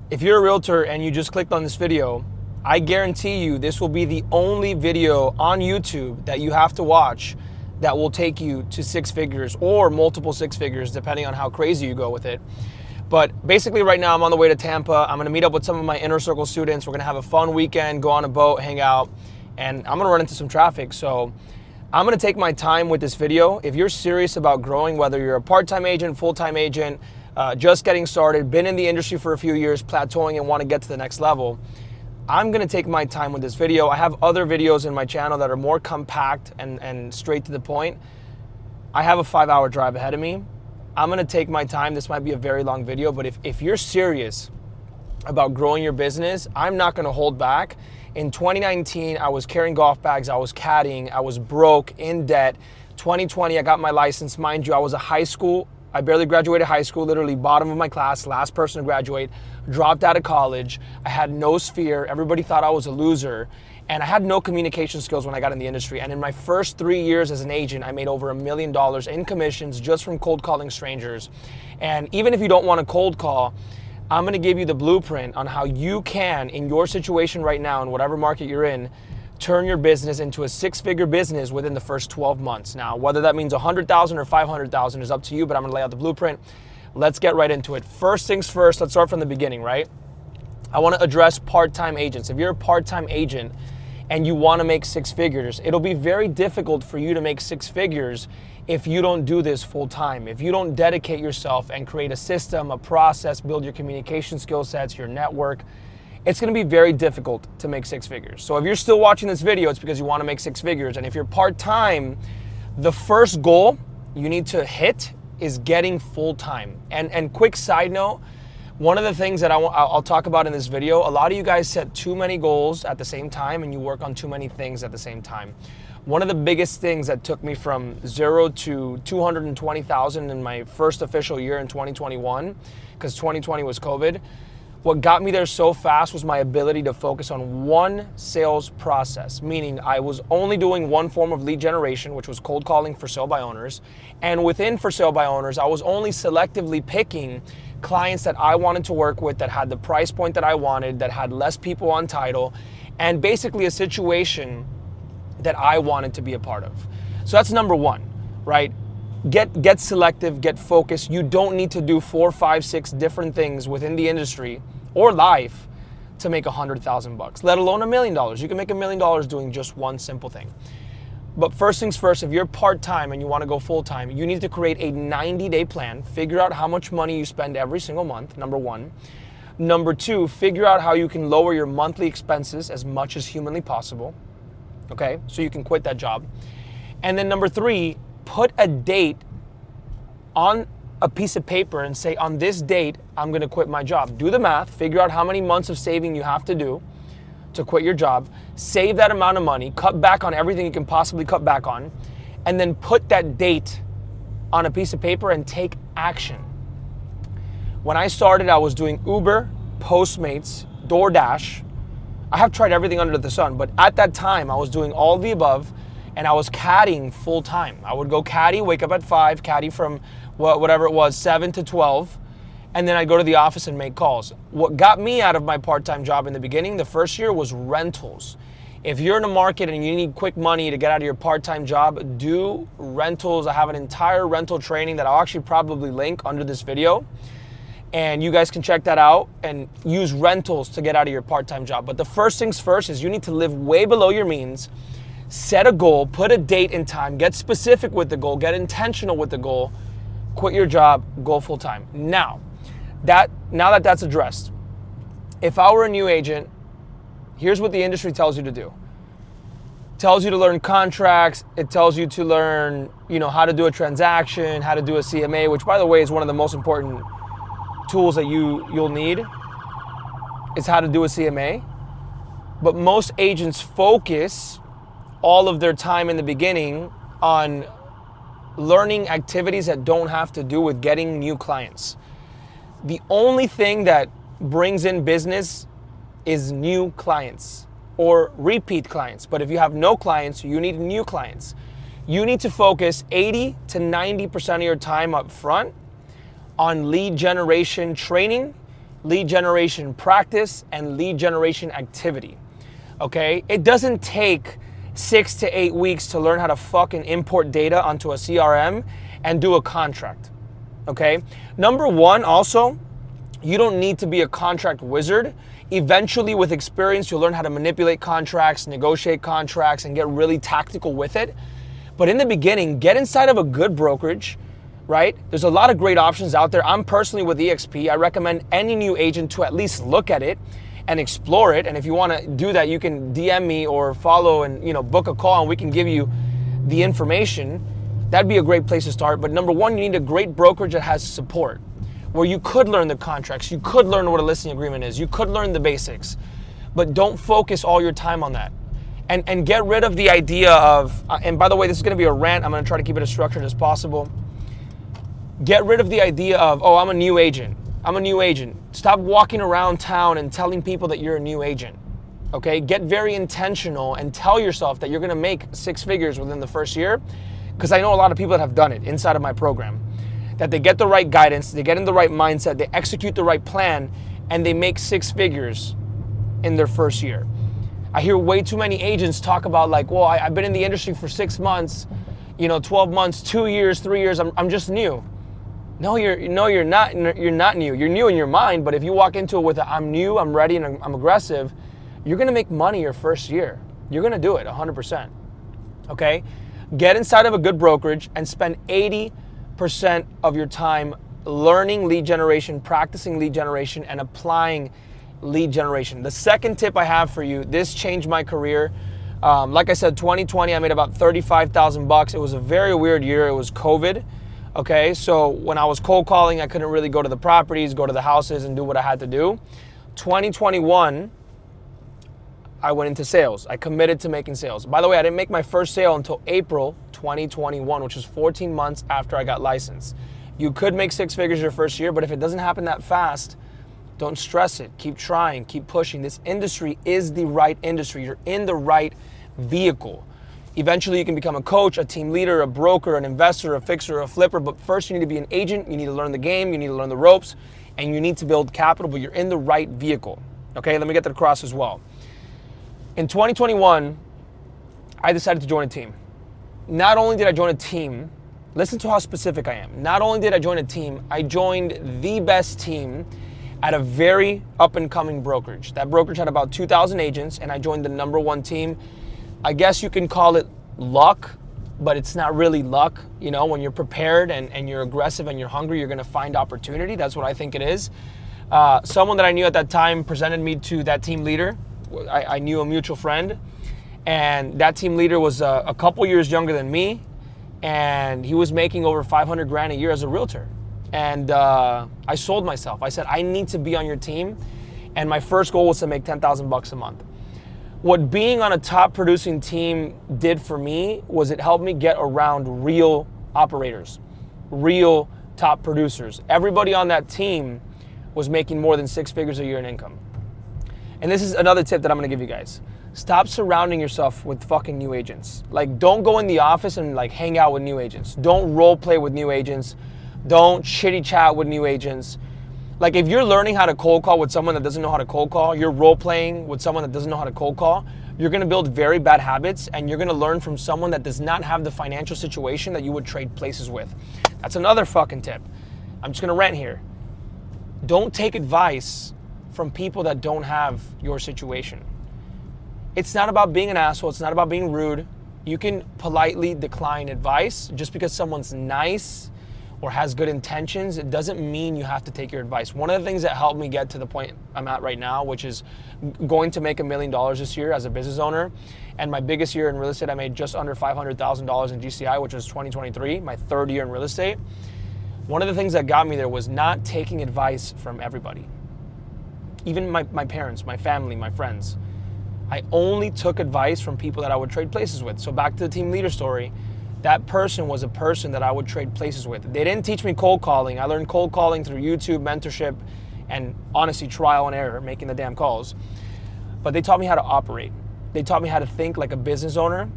If you're a realtor and you just clicked on this video, I guarantee you this will be the only video on YouTube that you have to watch that will take you to six figures or multiple six figures, depending on how crazy you go with it. But basically right now I'm on the way to Tampa. I'm gonna meet up with some of my inner circle students. We're gonna have a fun weekend, go on a boat, hang out, and I'm gonna run into some traffic. So I'm gonna take my time with this video. If you're serious about growing, whether you're a part-time agent, full-time agent, just getting started, been in the industry for a few years, plateauing and want to get to the next level, I'm gonna take my time with this video. I have other videos in my channel that are more compact and straight to the point. I have a 5-hour drive ahead of me. I'm gonna take my time. This might be a very long video, but if you're serious about growing your business, I'm not gonna hold back. In 2019, I was carrying golf bags, I was caddying, I was broke, in debt. 2020, I got my license. Mind you, I barely graduated high school, literally bottom of my class, last person to graduate, dropped out of college. I had no sphere. Everybody thought I was a loser. And I had no communication skills when I got in the industry. And in my first 3 years as an agent, I made over $1 million in commissions just from cold calling strangers. And even if you don't want to cold call, I'm gonna give you the blueprint on how you can, in your situation right now, in whatever market you're in, turn your business into a six-figure business within the first 12 months. Now, whether that means 100,000 or 500,000 is up to you, but I'm gonna lay out the blueprint. Let's get right into it. First things first, let's start from the beginning, right? I wanna address part-time agents. If you're a part-time agent and you wanna make six figures, it'll be very difficult for you to make six figures if you don't do this full-time, if you don't dedicate yourself and create a system, a process, build your communication skill sets, your network. It's gonna be very difficult to make six figures. So if you're still watching this video, it's because you wanna make six figures. And if you're part-time, the first goal you need to hit is getting full-time. And quick side note, one of the things that I'll talk about in this video, a lot of you guys set too many goals at the same time and you work on too many things at the same time. One of the biggest things that took me from 0 to 220,000 in my first official year in 2021, because 2020 was COVID, what got me there so fast was my ability to focus on one sales process, meaning I was only doing one form of lead generation, which was cold calling for sale by owners. And within for sale by owners, I was only selectively picking clients that I wanted to work with, that had the price point that I wanted, that had less people on title, and basically a situation that I wanted to be a part of. So that's number one, right? Get selective, get focused. You don't need to do 4, 5, 6 different things within the industry or life to make $100,000 bucks, let alone $1 million. You can make $1 million doing just one simple thing. But first things first, if you're part-time and you want to go full-time, you need to create a 90-day plan, figure out how much money you spend every single month, number one. Number two, figure out how you can lower your monthly expenses as much as humanly possible, okay? So you can quit that job. And then number three, put a date on a piece of paper and say, on this date, I'm gonna quit my job. Do the math, figure out how many months of saving you have to do to quit your job, save that amount of money, cut back on everything you can possibly cut back on, and then put that date on a piece of paper and take action. When I started, I was doing Uber, Postmates, DoorDash. I have tried everything under the sun, but at that time, I was doing all the above, and I was caddying full time. I would go caddy, wake up at 5, caddy from whatever it was, 7 to 12, and then I'd go to the office and make calls. What got me out of my part-time job in the beginning, the first year, was rentals. If you're in a market and you need quick money to get out of your part-time job, do rentals. I have an entire rental training that I'll actually probably link under this video, and you guys can check that out and use rentals to get out of your part-time job. But the first things first is you need to live way below your means. Set a goal, put a date and time, get specific with the goal, get intentional with the goal, quit your job, go full time. Now that that's addressed, if I were a new agent, here's what the industry tells you to do. It tells you to learn contracts, it tells you to learn, how to do a transaction, how to do a CMA, which by the way is one of the most important tools that you'll need, is how to do a CMA. But most agents focus all of their time in the beginning on learning activities that don't have to do with getting new clients. The only thing that brings in business is new clients or repeat clients. But if you have no clients, you need new clients. You need to focus 80 to 90% of your time up front on lead generation training lead generation practice, and lead generation activity, okay? It doesn't take 6 to 8 weeks to learn how to fucking import data onto a CRM and do a contract, okay? Number one, also, you don't need to be a contract wizard. Eventually, with experience, you'll learn how to manipulate contracts, negotiate contracts, and get really tactical with it. But in the beginning, get inside of a good brokerage, right? There's a lot of great options out there. I'm personally with EXP. I recommend any new agent to at least look at it and explore it. And if you want to do that, you can DM me or follow and, you know, book a call and we can give you the information. That'd be a great place to start. But number one, you need a great brokerage that has support, where you could learn the contracts, you could learn what a listing agreement is, you could learn the basics, but don't focus all your time on that. And get rid of the idea of, and by the way, this is gonna be a rant, I'm gonna try to keep it as structured as possible. Get rid of the idea of, oh, I'm a new agent. I'm a new agent. Stop walking around town and telling people that you're a new agent, okay? Get very intentional and tell yourself that you're gonna make 6 figures within the first year, because I know a lot of people that have done it inside of my program, that they get the right guidance, they get in the right mindset, they execute the right plan, and they make 6 figures in their first year. I hear way too many agents talk about like, well, I've been in the industry for 6 months, 12 months, 2 years, 3 years, I'm just new. No, you're not new. You're new in your mind, but if you walk into it with a, I'm new, I'm ready, and I'm aggressive, you're gonna make money your first year. You're gonna do it 100%, okay? Get inside of a good brokerage and spend 80% of your time learning lead generation, practicing lead generation, and applying lead generation. The second tip I have for you, this changed my career. Like I said, 2020, I made about $35,000. It was a very weird year. It was COVID. Okay, so when I was cold calling, I couldn't really go to the properties, go to the houses, and do what I had to do. 2021, I went into sales. I committed to making sales. By the way, I didn't make my first sale until April 2021, which was 14 months after I got licensed. You could make 6 figures your first year, but if it doesn't happen that fast, don't stress it. Keep trying, keep pushing. This industry is the right industry. You're in the right vehicle. Eventually, you can become a coach, a team leader, a broker, an investor, a fixer, a flipper. But first, you need to be an agent. You need to learn the game. You need to learn the ropes. And you need to build capital, but you're in the right vehicle. Okay, let me get that across as well. In 2021, I decided to join a team. Not only did I join a team, listen to how specific I am. Not only did I join a team, I joined the best team at a very up-and-coming brokerage. That brokerage had about 2,000 agents, and I joined the #1 team. I guess you can call it luck, but it's not really luck. You know, when you're prepared and you're aggressive and you're hungry, you're gonna find opportunity. That's what I think it is. Someone that I knew at that time presented me to that team leader. I knew a mutual friend, and that team leader was a couple years younger than me, and he was making over 500 grand a year as a realtor. And I sold myself. I said, I need to be on your team, and my first goal was to make $10,000 a month. What being on a top producing team did for me was it helped me get around real operators, real top producers. Everybody on that team was making more than 6 figures a year in income. And this is another tip that I'm gonna give you guys. Stop surrounding yourself with fucking new agents. Like, don't go in the office and like hang out with new agents. Don't role play with new agents. Don't chitty chat with new agents. Like, if you're learning how to cold call with someone that doesn't know how to cold call, you're role playing with someone that doesn't know how to cold call, you're gonna build very bad habits, and you're gonna learn from someone that does not have the financial situation that you would trade places with. That's another fucking tip. I'm just gonna rant here. Don't take advice from people that don't have your situation. It's not about being an asshole. It's not about being rude. You can politely decline advice. Just because someone's nice or has good intentions, it doesn't mean you have to take your advice. One of the things that helped me get to the point I'm at right now, which is going to make $1 million this year as a business owner, and my biggest year in real estate, I made just under $500,000 in GCI, which was 2023, my 3rd year in real estate. One of the things that got me there was not taking advice from everybody. Even my parents, my family, my friends. I only took advice from people that I would trade places with. So back to the team leader story, that person was a person that I would trade places with. They didn't teach me cold calling. I learned cold calling through YouTube, mentorship, and honestly, trial and error, making the damn calls. But they taught me how to operate. They taught me how to think like a business owner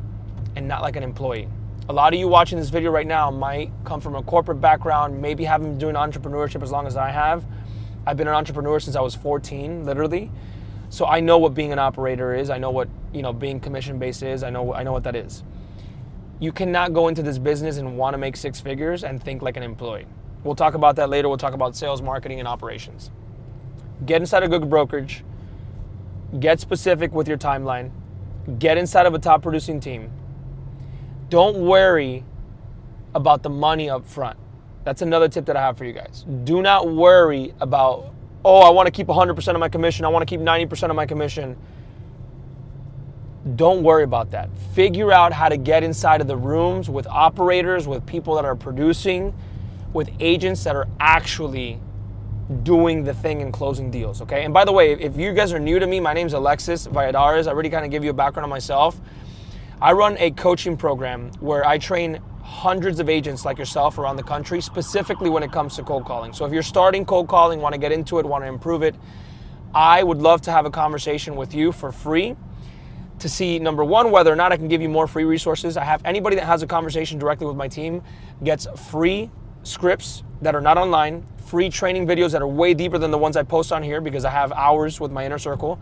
and not like an employee. A lot of you watching this video right now might come from a corporate background, maybe haven't been doing entrepreneurship as long as I have. I've been an entrepreneur since I was 14, literally. So I know what being an operator is. I know what, being commission-based is. I know what that is. You cannot go into this business and want to make six figures and think like an employee. We'll talk about that later. We'll talk about sales, marketing, and operations. Get inside a good brokerage. Get specific with your timeline. Get inside of a top producing team. Don't worry about the money up front. That's another tip that I have for you guys. Do not worry about, I want to keep 100% of my commission. I want to keep 90% of my commission. Don't worry about that. Figure out how to get inside of the rooms with operators, with people that are producing, with agents that are actually doing the thing and closing deals, okay? And by the way, if you guys are new to me, my name's Alexis Valladares. I already kind of give you a background on myself. I run a coaching program where I train hundreds of agents like yourself around the country, specifically when it comes to cold calling. So if you're starting cold calling, want to get into it, want to improve it, I would love to have a conversation with you for free to see, number one, whether or not I can give you more free resources. I have anybody that has a conversation directly with my team gets free scripts that are not online, free training videos that are way deeper than the ones I post on here because I have hours with my inner circle.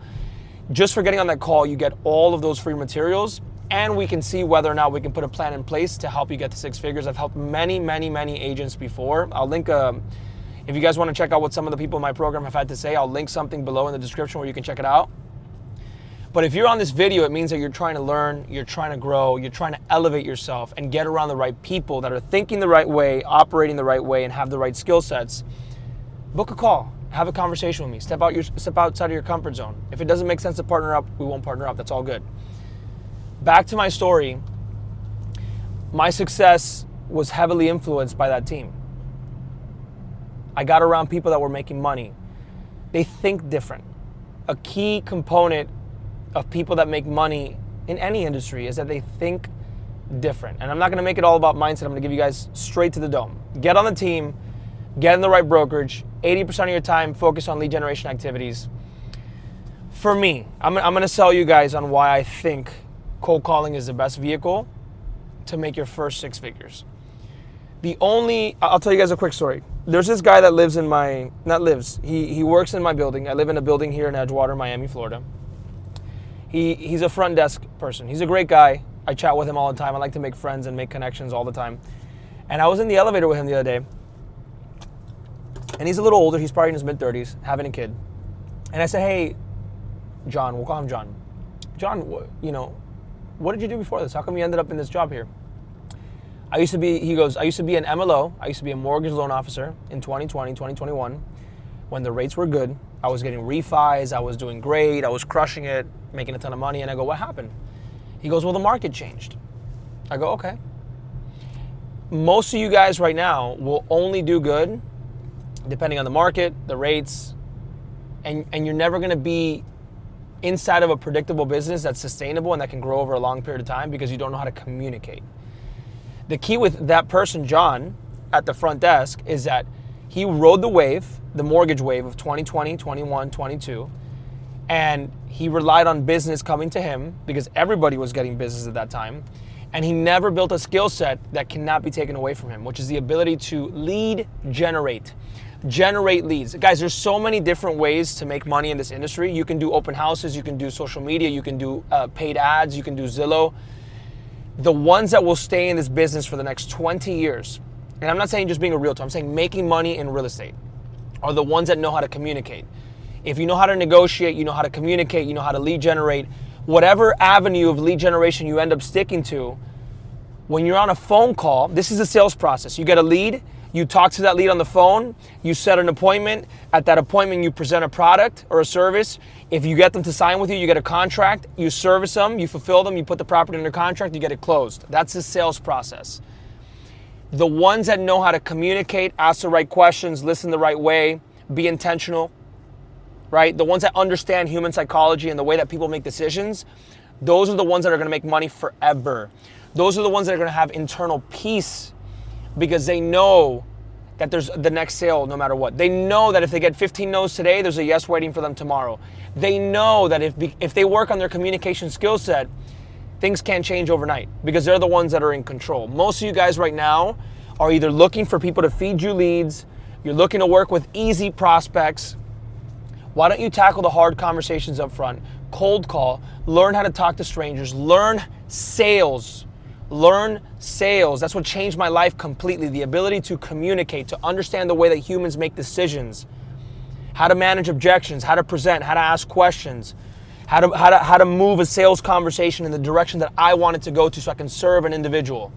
Just for getting on that call, you get all of those free materials, and we can see whether or not we can put a plan in place to help you get to six figures. I've helped many, many, many agents before. I'll link, if you guys want to check out what some of the people in my program have had to say, I'll link something below in the description where you can check it out. But if you're on this video, it means that you're trying to learn, you're trying to grow, you're trying to elevate yourself and get around the right people that are thinking the right way, operating the right way, and have the right skill sets. Book a call, have a conversation with me, step outside of your comfort zone. If it doesn't make sense to partner up, we won't partner up, that's all good. Back to my story, my success was heavily influenced by that team. I got around people that were making money. They think different. A key component of people that make money in any industry is that they think different. And I'm not gonna make it all about mindset. I'm gonna give you guys straight to the dome. Get on the team, get in the right brokerage, 80% of your time focus on lead generation activities. For me, I'm gonna sell you guys on why I think cold calling is the best vehicle to make your first six figures. I'll tell you guys a quick story. There's this guy that lives in he works in my building. I live in a building here in Edgewater, Miami, Florida. He's a front desk person. He's a great guy. I chat with him all the time. I like to make friends and make connections all the time. And I was in the elevator with him the other day. And he's a little older. He's probably in his mid-30s, having a kid. And I said, hey, John, we'll call him John. John, what did you do before this? How come you ended up in this job here? He goes, I used to be an MLO. I used to be a mortgage loan officer in 2020, 2021, when the rates were good. I was getting refis. I was doing great. I was crushing it, making a ton of money. And I go, what happened? He goes, well, the market changed. I go, okay. Most of you guys right now will only do good depending on the market, the rates, and you're never going to be inside of a predictable business that's sustainable and that can grow over a long period of time because you don't know how to communicate. The key with that person, John, at the front desk is that he rode the wave, the mortgage wave of 2020, 21, 22, and he relied on business coming to him because everybody was getting business at that time, and he never built a skill set that cannot be taken away from him, which is the ability to lead generate leads. Guys, there's so many different ways to make money in this industry. You can do open houses, you can do social media, you can do paid ads, you can do Zillow. The ones that will stay in this business for the next 20 years, and I'm not saying just being a realtor, I'm saying making money in real estate, are the ones that know how to communicate. If you know how to negotiate, you know how to communicate, you know how to lead generate, whatever avenue of lead generation you end up sticking to, when you're on a phone call, this is a sales process. You get a lead, you talk to that lead on the phone, you set an appointment. At that appointment, you present a product or a service. If you get them to sign with you, you get a contract, you service them, you fulfill them, you put the property under contract, you get it closed. That's the sales process. The ones that know how to communicate, ask the right questions, listen the right way, be intentional, right? The ones that understand human psychology and the way that people make decisions, those are the ones that are gonna make money forever. Those are the ones that are gonna have internal peace because they know that there's the next sale no matter what. They know that if they get 15 no's today, there's a yes waiting for them tomorrow. They know that if they work on their communication skill set, things can't change overnight because they're the ones that are in control. Most of you guys right now are either looking for people to feed you leads, You're looking to work with easy prospects. Why don't you tackle the hard conversations up front? Cold call, learn how to talk to strangers, learn sales. Learn sales. That's what changed my life completely. The ability to communicate, to understand the way that humans make decisions, how to manage objections, how to present, how to ask questions, how to move a sales conversation in the direction that I want it to go to so I can serve an individual.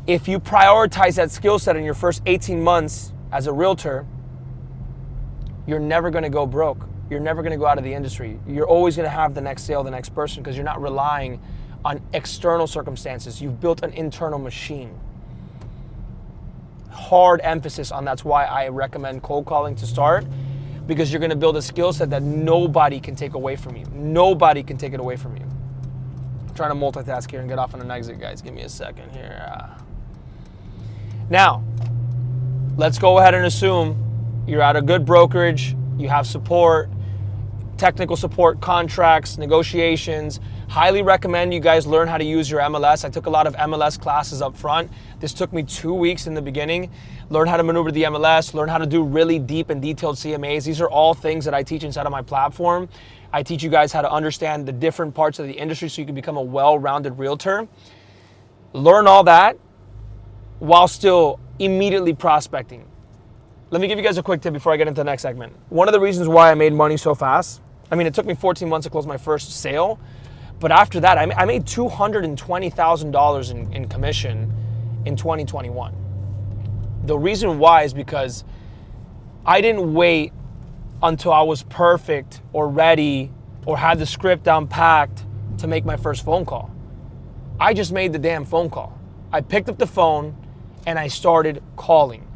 If you prioritize that skill set in your first 18 months as a realtor, you're never going to go broke. You're never going to go out of the industry. You're always going to have the next sale, the next person, because you're not relying on external circumstances. You've built an internal machine. Hard emphasis on that's why I recommend cold calling to start, because you're going to build a skill set that nobody can take away from you. Nobody can take it away from you. I'm trying to multitask here and get off on an exit, guys. Give me a second here. Now, let's go ahead and assume you're at a good brokerage, you have support, technical support, contracts, negotiations. Highly recommend you guys learn how to use your MLS. I took a lot of MLS classes up front. This took me 2 weeks in the beginning. Learn how to maneuver the MLS, learn how to do really deep and detailed CMAs. These are all things that I teach inside of my platform. I teach you guys how to understand the different parts of the industry so you can become a well-rounded realtor. Learn all that while still immediately prospecting. Let me give you guys a quick tip before I get into the next segment. One of the reasons why I made money so fast, I mean, it took me 14 months to close my first sale, but after that, I made $220,000 in commission in 2021. The reason why is because I didn't wait until I was perfect or ready or had the script down packed to make my first phone call. I just made the damn phone call. I picked up the phone and I started calling.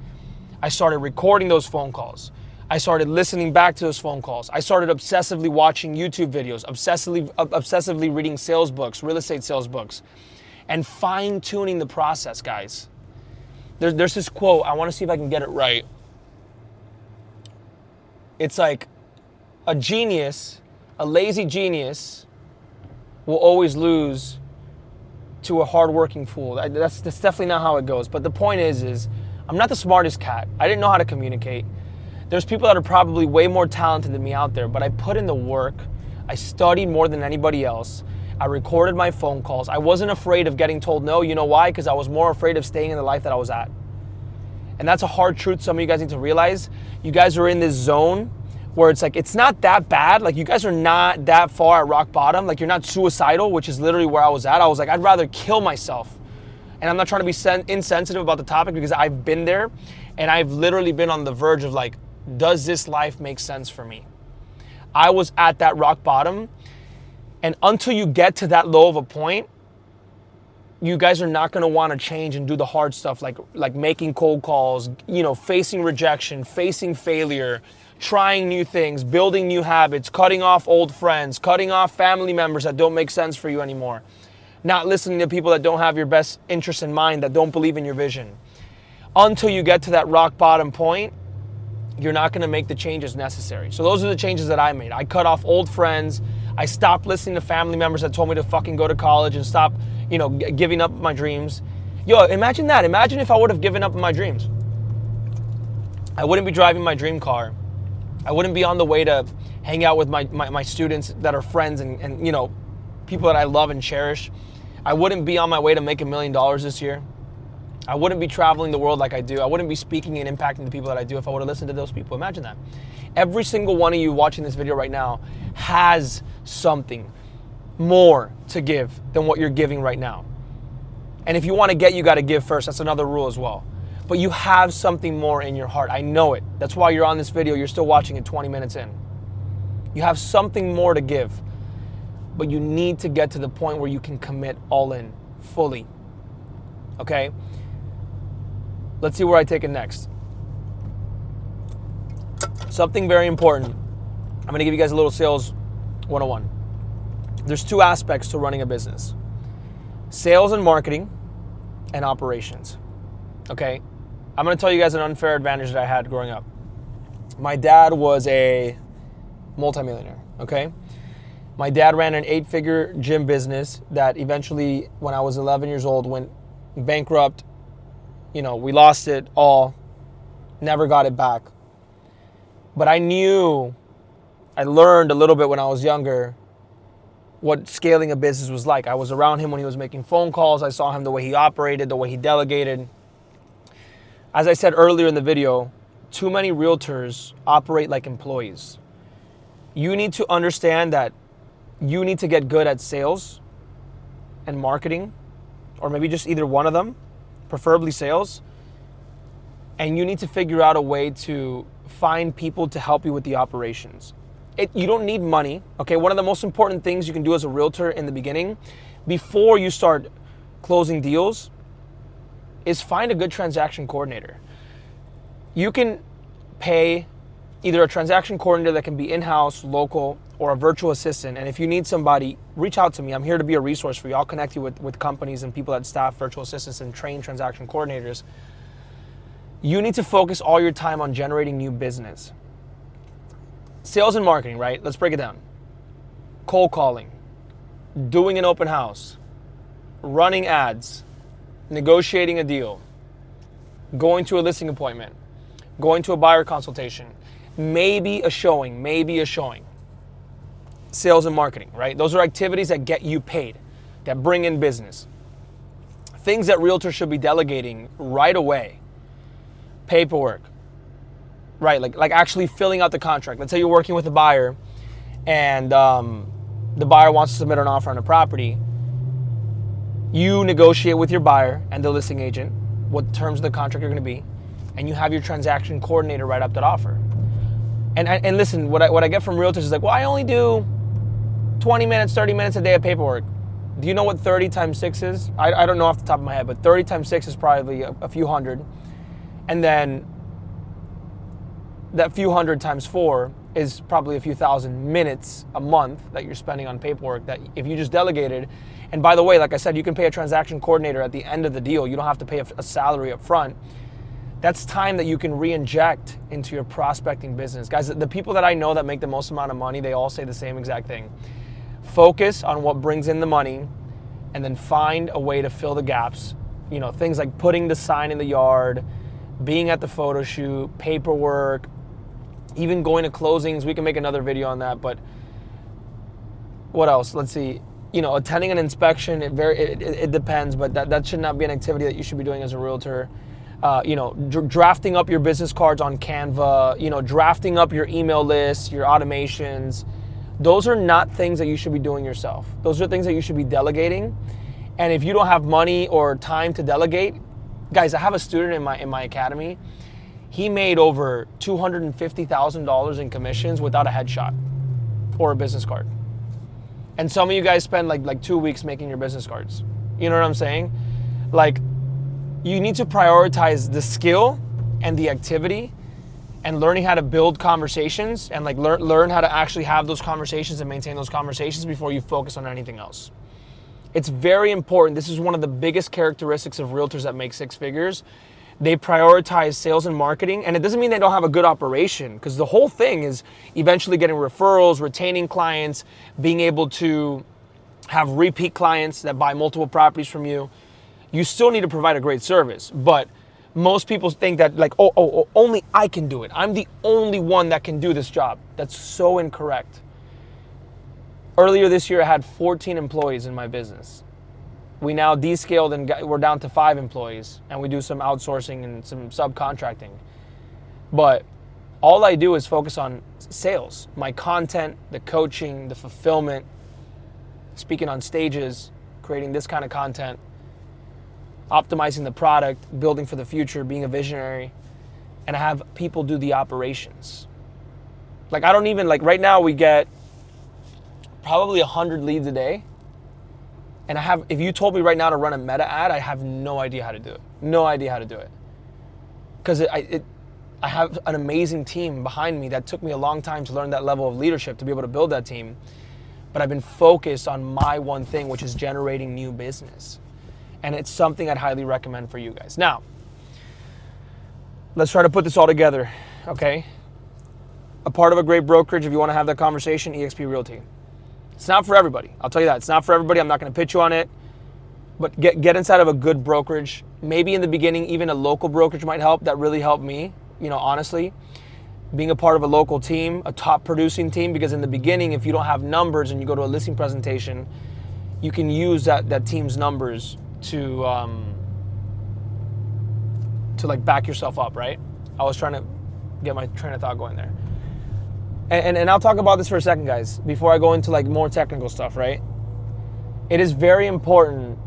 I started recording those phone calls. I started listening back to those phone calls. I started obsessively watching YouTube videos, obsessively reading sales books, real estate sales books, and fine-tuning the process, guys. There's this quote, I want to see if I can get it right. It's like, a genius, a lazy genius, will always lose to a hardworking fool. That's definitely not how it goes. But the point is I'm not the smartest cat. I didn't know how to communicate. There's people that are probably way more talented than me out there, but I put in the work. I studied more than anybody else. I recorded my phone calls. I wasn't afraid of getting told no. You know why? Because I was more afraid of staying in the life that I was at. And that's a hard truth some of you guys need to realize. You guys are in this zone where it's like, it's not that bad. Like, you guys are not that far at rock bottom. Like, you're not suicidal, which is literally where I was at. I was like, I'd rather kill myself. And I'm not trying to be insensitive about the topic, because I've been there and I've literally been on the verge of like, does this life make sense for me? I was at that rock bottom, and until you get to that low of a point, you guys are not going to want to change and do the hard stuff like making cold calls, facing rejection, facing failure, trying new things, building new habits, cutting off old friends, cutting off family members that don't make sense for you anymore. Not listening to people that don't have your best interests in mind, that don't believe in your vision. Until you get to that rock bottom point, you're not going to make the changes necessary. So those are the changes that I made. I cut off old friends. I stopped listening to family members that told me to fucking go to college and stop, giving up my dreams. Yo, imagine that. Imagine if I would have given up my dreams. I wouldn't be driving my dream car. I wouldn't be on the way to hang out with my students that are friends and people that I love and cherish. I wouldn't be on my way to make $1 million this year. I wouldn't be traveling the world like I do. I wouldn't be speaking and impacting the people that I do if I would have listened to those people. Imagine that. Every single one of you watching this video right now has something more to give than what you're giving right now. And if you want to get, you got to give first. That's another rule as well. But you have something more in your heart. I know it. That's why you're on this video. You're still watching it 20 minutes in. You have something more to give. But you need to get to the point where you can commit all in, fully. Okay? Let's see where I take it next. Something very important. I'm going to give you guys a little sales 101. There's two aspects to running a business: sales and marketing, and operations. Okay? I'm going to tell you guys an unfair advantage that I had growing up. My dad was a multimillionaire, okay? My dad ran an 8-figure gym business that eventually, when I was 11 years old, went bankrupt. We lost it all. Never got it back. But I learned a little bit when I was younger what scaling a business was like. I was around him when he was making phone calls. I saw him the way he operated, the way he delegated. As I said earlier in the video, too many realtors operate like employees. You need to understand that you need to get good at sales and marketing, or maybe just either one of them, preferably sales. And you need to figure out a way to find people to help you with the operations. You don't need money, okay? One of the most important things you can do as a realtor in the beginning, before you start closing deals, is find a good transaction coordinator. You can pay either a transaction coordinator that can be in-house, local, or a virtual assistant. And if you need somebody, reach out to me. I'm here to be a resource for you. I'll connect you with companies and people that staff virtual assistants and train transaction coordinators. You need to focus all your time on generating new business. Sales and marketing, right? Let's break it down. Cold calling, doing an open house, running ads, negotiating a deal, going to a listing appointment, going to a buyer consultation, maybe a showing. Sales and marketing, right? Those are activities that get you paid, that bring in business. Things that realtors should be delegating right away. Paperwork, right? Like actually filling out the contract. Let's say you're working with a buyer and the buyer wants to submit an offer on a property. You negotiate with your buyer and the listing agent what terms of the contract are going to be, and you have your transaction coordinator write up that offer. And listen, what I get from realtors is like, well, I only do 20 minutes, 30 minutes a day of paperwork. Do you know what 30 times 6 is? I don't know off the top of my head, but 30 times 6 is probably a few hundred. And then that few hundred times 4 is probably a few thousand minutes a month that you're spending on paperwork that if you just delegated. And by the way, like I said, you can pay a transaction coordinator at the end of the deal. You don't have to pay a salary up front. That's time that you can re-inject into your prospecting business. Guys, the people that I know that make the most amount of money, they all say the same exact thing. Focus on what brings in the money and then find a way to fill the gaps. You know, things like putting the sign in the yard, being at the photo shoot, paperwork, even going to closings. We can make another video on that, but what else? Let's see. You know, attending an inspection, it depends, but that should not be an activity that you should be doing as a realtor. You know, drafting up your business cards on Canva, you know, drafting up your email list, your automations. Those are not things that you should be doing yourself. Those are things that you should be delegating. And if you don't have money or time to delegate, guys, I have a student in my academy. He made over $250,000 in commissions without a headshot or a business card. And some of you guys spend like 2 weeks making your business cards. You know what I'm saying? Like, you need to prioritize the skill and the activity and learning how to build conversations and like learn how to actually have those conversations and maintain those conversations before you focus on anything else. It's very important. This is one of the biggest characteristics of realtors that make six figures. They prioritize sales and marketing, and it doesn't mean they don't have a good operation, because the whole thing is eventually getting referrals, retaining clients, being able to have repeat clients that buy multiple properties from you. You still need to provide a great service, but most people think that like, oh, only I can do it. I'm the only one that can do this job. That's so incorrect. Earlier this year, I had 14 employees in my business. We now descaled and we're down to 5 employees, and we do some outsourcing and some subcontracting. But all I do is focus on sales, my content, the coaching, the fulfillment, speaking on stages, creating this kind of content, optimizing the product, building for the future, being a visionary, and I have people do the operations. Like, I don't even, like right now we get probably 100 leads a day. And if you told me right now to run a meta ad, I have no idea how to do it. No idea how to do it. Because I have an amazing team behind me that took me a long time to learn that level of leadership, to be able to build that team. But I've been focused on my one thing, which is generating new business. And it's something I'd highly recommend for you guys. Now, let's try to put this all together, okay? A part of a great brokerage, if you want to have that conversation, eXp Realty. It's not for everybody. I'll tell you that. It's not for everybody. I'm not going to pitch you on it. But get inside of a good brokerage. Maybe in the beginning, even a local brokerage might help. That really helped me. honestly, being a part of a local team, a top producing team, because in the beginning, if you don't have numbers and you go to a listing presentation, you can use that team's numbers to like back yourself up, right? I was trying to get my train of thought going there. And I'll talk about this for a second, guys, before I go into like more technical stuff, right? It is very important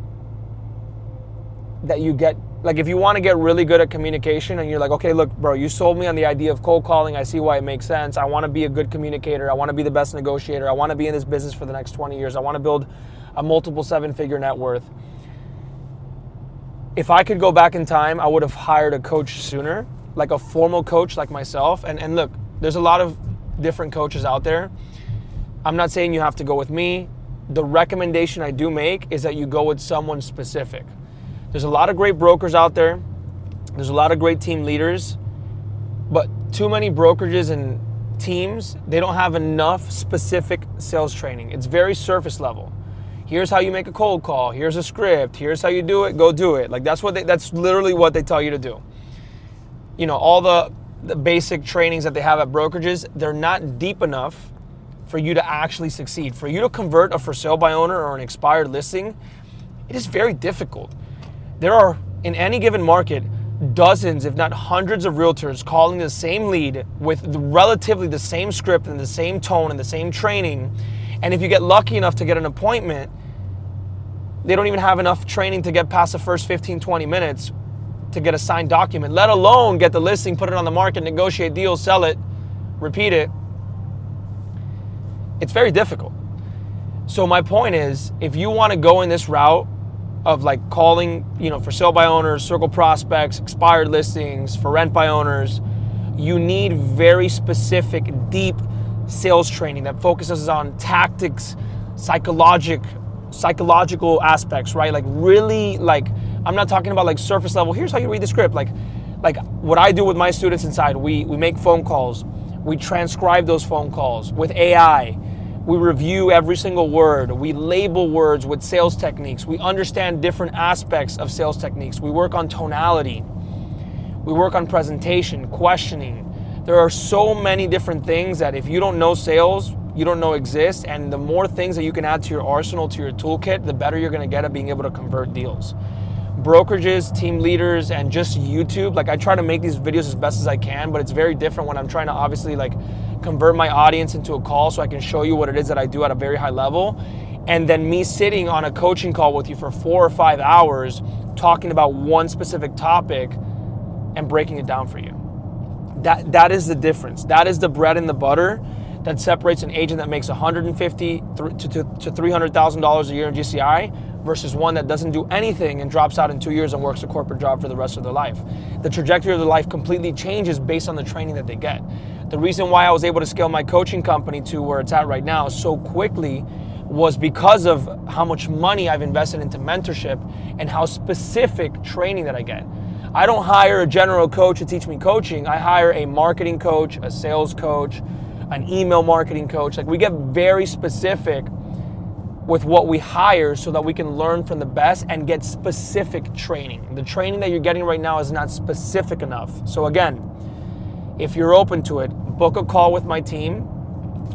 that you get, like, if you want to get really good at communication and you're like, okay, look, bro, you sold me on the idea of cold calling. I see why it makes sense. I want to be a good communicator. I want to be the best negotiator. I want to be in this business for the next 20 years. I want to build a multiple 7-figure net worth. If I could go back in time, I would have hired a coach sooner, like a formal coach like myself. And look, there's a lot of different coaches out there. I'm not saying you have to go with me. The recommendation I do make is that you go with someone specific. There's a lot of great brokers out there. There's a lot of great team leaders, but too many brokerages and teams, they don't have enough specific sales training. It's very surface level. Here's how you make a cold call. Here's a script. Here's how you do it. Go do it. Like that's literally what they tell you to do. All the basic trainings that they have at brokerages, they're not deep enough for you to actually succeed. For you to convert a for sale by owner or an expired listing, it is very difficult. There are, in any given market, dozens, if not hundreds of realtors calling the same lead with relatively the same script and the same tone and the same training. And if you get lucky enough to get an appointment, they don't even have enough training to get past the first 15, 20 minutes to get a signed document, let alone get the listing, put it on the market, negotiate deals, sell it, repeat it. It's very difficult. So my point is, if you want to go in this route of like calling, for sale by owners, circle prospects, expired listings, for rent by owners, you need very specific, deep sales training that focuses on tactics, psychological aspects, right? Like really, like, I'm not talking about like surface level, here's how you read the script. Like what I do with my students inside, we make phone calls, we transcribe those phone calls with AI, we review every single word, we label words with sales techniques, we understand different aspects of sales techniques, we work on tonality, we work on presentation, questioning. There are so many different things that if you don't know sales, you don't know exist, and the more things that you can add to your arsenal, to your toolkit, the better you're gonna get at being able to convert deals. Brokerages, team leaders, and just YouTube, like I try to make these videos as best as I can, but it's very different when I'm trying to obviously like convert my audience into a call so I can show you what it is that I do at a very high level. And then me sitting on a coaching call with you for 4 or 5 hours, talking about one specific topic and breaking it down for you. That is the difference. That is the bread and the butter that separates an agent that makes $150,000 to $300,000 a year in GCI versus one that doesn't do anything and drops out in 2 years and works a corporate job for the rest of their life. The trajectory of their life completely changes based on the training that they get. The reason why I was able to scale my coaching company to where it's at right now so quickly was because of how much money I've invested into mentorship and how specific training that I get. I don't hire a general coach to teach me coaching. I hire a marketing coach, a sales coach, an email marketing coach. Like we get very specific with what we hire so that we can learn from the best and get specific training. The training that you're getting right now is not specific enough. So again, if you're open to it, book a call with my team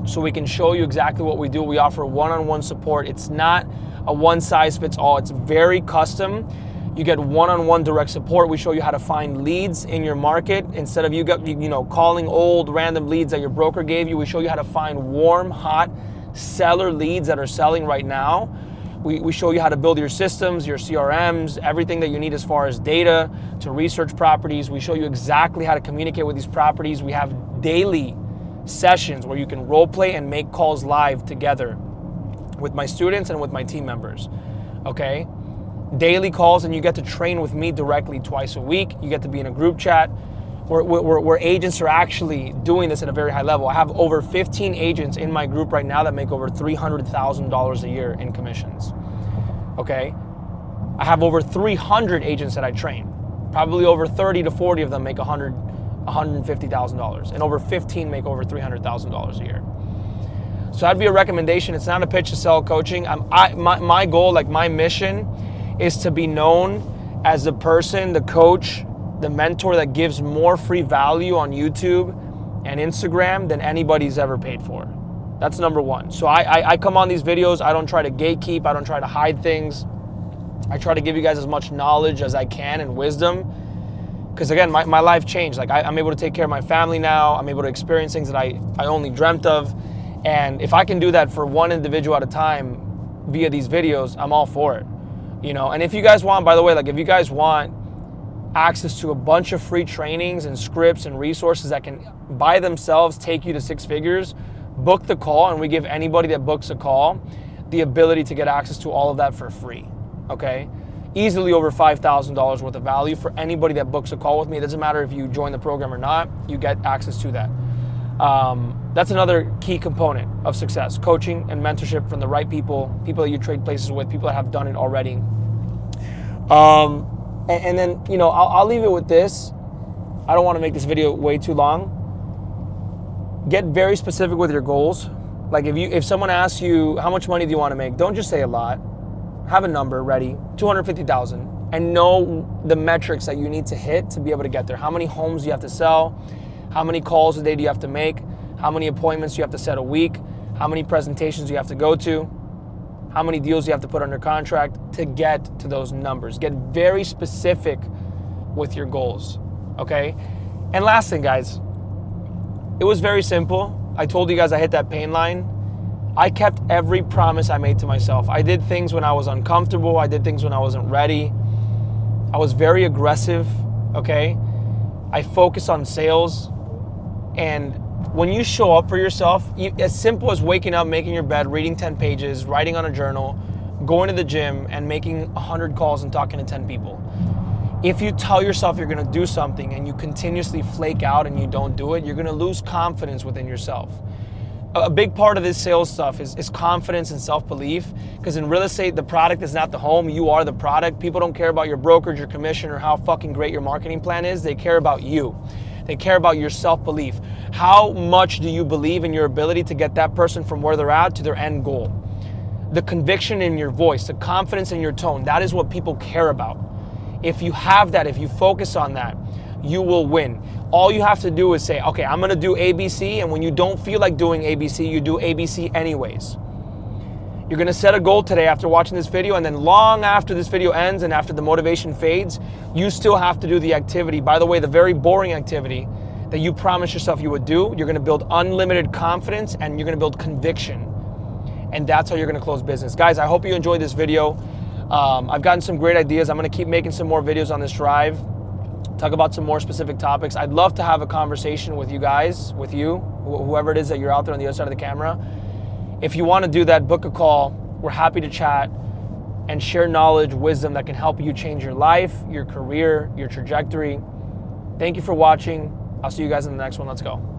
so we can show you exactly what we do. We offer one-on-one support. It's not a one-size-fits-all. It's very custom. You get one-on-one direct support. We show you how to find leads in your market. Instead of calling old random leads that your broker gave you, we show you how to find warm, hot seller leads that are selling right now. We show you how to build your systems, your CRMs, everything that you need as far as data to research properties. We show you exactly how to communicate with these properties. We have daily sessions where you can role play and make calls live together with my students and with my team members, okay? Daily calls, and you get to train with me directly twice a week. You get to be in a group chat where agents are actually doing this at a very high level. I have over 15 agents in my group right now that make over $300,000 a year in commissions, okay? I have over 300 agents that I train. Probably over 30 to 40 of them make $150,000, and over 15 make over $300,000 a year. So that'd be a recommendation. It's not a pitch to sell coaching. My goal, like my mission, is to be known as the person, the coach the mentor that gives more free value on YouTube and Instagram than anybody's ever paid for. That's number one. So I come on these videos. I don't try to gatekeep. I don't try to hide things. I try to give you guys as much knowledge as I can and wisdom. Because again, my life changed. Like I'm able to take care of my family now. I'm able to experience things that I only dreamt of. And if I can do that for one individual at a time via these videos, I'm all for it. You know, and if you guys want, by the way, like if you guys want access to a bunch of free trainings and scripts and resources that can by themselves take you to six figures, book the call, and we give anybody that books a call the ability to get access to all of that for free, okay? Easily over $5,000 worth of value for anybody that books a call with me. It doesn't matter if you join the program or not, you get access to that. That's another key component of success, coaching and mentorship from the right people that you trade places with, people that have done it already. And then, you know, I'll leave it with this. I don't want to make this video way too long. Get very specific with your goals. Like if someone asks you, how much money do you want to make? Don't just say a lot. Have a number ready, 250,000, and know the metrics that you need to hit to be able to get there. How many homes do you have to sell? How many calls a day do you have to make? How many appointments do you have to set a week? How many presentations do you have to go to? How many deals do you have to put under contract to get to those numbers? Get very specific with your goals, okay? And last thing, guys, it was very simple. I told you guys I hit that pain line. I kept every promise I made to myself. I did things when I was uncomfortable. I did things when I wasn't ready. I was very aggressive, okay? I focused on sales. And when you show up for yourself, as simple as waking up, making your bed, reading 10 pages, writing on a journal, going to the gym, and making 100 calls and talking to 10 people. If you tell yourself you're gonna do something and you continuously flake out and you don't do it, you're gonna lose confidence within yourself. A big part of this sales stuff is confidence and self-belief, because in real estate, the product is not the home, you are the product. People don't care about your brokerage, your commission, or how fucking great your marketing plan is. They care about you. They care about your self-belief. How much do you believe in your ability to get that person from where they're at to their end goal? The conviction in your voice, the confidence in your tone, that is what people care about. If you have that, if you focus on that, you will win. All you have to do is say, okay, I'm gonna do ABC, and when you don't feel like doing ABC, you do ABC anyways. You're gonna set a goal today after watching this video, and then long after this video ends and after the motivation fades, you still have to do the activity. By the way, the very boring activity that you promised yourself you would do. You're gonna build unlimited confidence and you're gonna build conviction. And that's how you're gonna close business. Guys, I hope you enjoyed this video. I've gotten some great ideas. I'm gonna keep making some more videos on this drive, talk about some more specific topics. I'd love to have a conversation with you guys, with you, whoever it is that you're out there on the other side of the camera. If you wanna do that, book a call. We're happy to chat and share knowledge, wisdom that can help you change your life, your career, your trajectory. Thank you for watching. I'll see you guys in the next one. Let's go.